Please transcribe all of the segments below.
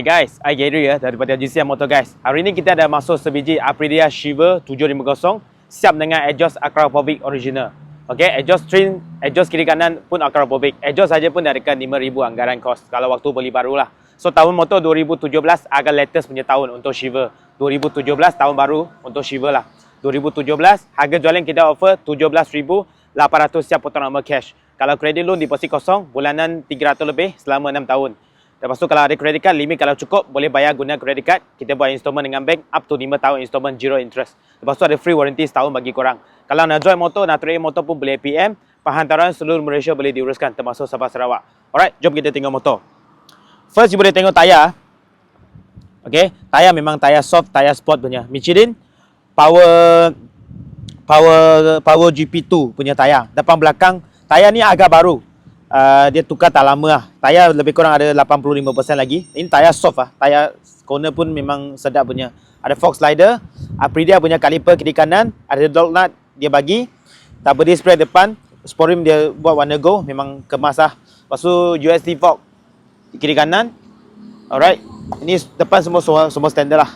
Guys, I Gary ya daripada GCM Motor guys. Hari ini kita ada masuk sebiji Aprilia Shiver 750 siap dengan exhaust Akrapovic original. Okey, exhaust trim, exhaust kiri kanan pun Akrapovic. Exhaust saja pun dah dekat 5,000 anggaran kos kalau waktu beli barulah. So tahun motor 2017 agak latest punya tahun untuk Shiver. 2017 tahun baru untuk Shiver lah. 2017 harga jualan kita offer 17,800 siap potong nama cash. Kalau kredit loan deposit kosong, bulanan 300 lebih selama 6 tahun. Lepas tu kalau ada credit card, limit kalau cukup, boleh bayar guna credit card. Kita buat installment dengan bank, up to 5 tahun installment, zero interest. Lepas tu ada free warranty setahun bagi korang. Kalau nak join motor, nak trade motor pun boleh PM. Penghantaran seluruh Malaysia boleh diuruskan, termasuk Sabah Sarawak. Alright, jom kita tengok motor. First, you boleh tengok tayar. Okay, tayar memang tayar soft, tayar sport punya. Michelin Power GP2 punya tayar. Depan belakang, tayar ni agak baru. Dia tukar tak lama lah. Tayar lebih kurang ada 85% lagi. Ini tayar soft lah. Tayar corner pun memang sedap punya. Ada fork slider. Aprilia punya kaliper kiri kanan. Ada dog nut dia bagi. Double disc brake depan. Sport rim dia buat warna gold. Memang kemas lah. Lepas tu USD fork kiri kanan. Alright. Ini depan semua standard lah.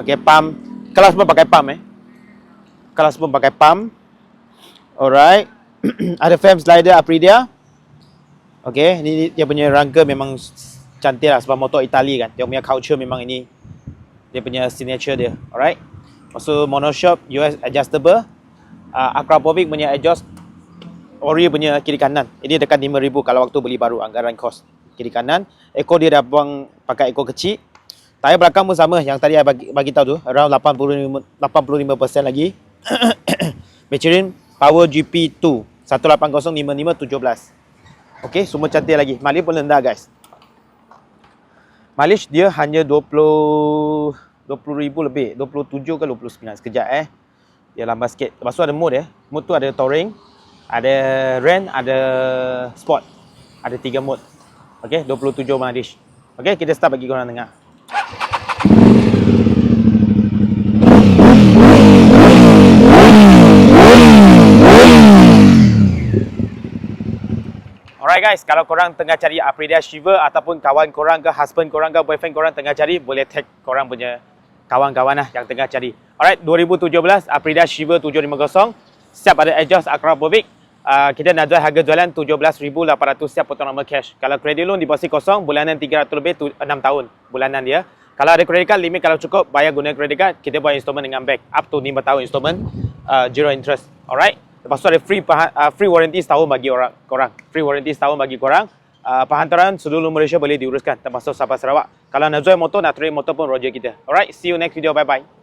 Okay, pump. Kelas pun pakai pump Kelas pun pakai pump. Alright. Ada fam slider Aprilia. Okay, ni dia punya rangka memang cantik lah sebab motor Itali kan. Dia punya culture memang ini. Dia punya signature dia. Alright. Lepas tu monoshock, US adjustable. Akrapovic punya exhaust. Ori punya kiri kanan. Ini dekat 5,000 kalau waktu beli baru anggaran kos. Kiri kanan. Ekor dia dah buang pakai ekor kecil. Tayar belakang pun sama yang tadi saya bagi tahu tu. Around 85% lagi. Michelin Power GP2 1805517. Okey, semua cantik lagi. Mileage pun rendah guys. Mileage dia hanya 20,000 lebih. 27 ke 29. Sekejap Dia lambat sikit. Lepas tu ada mode Mode tu ada touring, ada rent, ada sport. Ada 3 mode. Okey, 27 mileage. Okey, kita start bagi korang dengar. Alright guys, kalau korang tengah cari Aprilia Shiver ataupun kawan korang ke, husband korang ke, boyfriend korang tengah cari, boleh tag korang punya kawan-kawan lah yang tengah cari. Alright, 2017 Aprilia Shiver 750 siap ada exhaust Akrapovic. Kita nak jual harga jualan 17,800 siap potong nama cash. Kalau credit loan deposit kosong, bulanan 300 lebih 6 tahun bulanan dia. Kalau ada credit card, limit kalau cukup, bayar guna credit card. Kita buat installment dengan bank, up to 5 tahun installment, zero interest. Alright. Lepas tu ada free warranty setahun bagi korang. Free warranty setahun bagi korang. Penghantaran seluruh Malaysia boleh diuruskan, termasuk Sabah Sarawak. Kalau nak join motor, nak trade motor pun roger kita. Alright, see you next video. Bye-bye.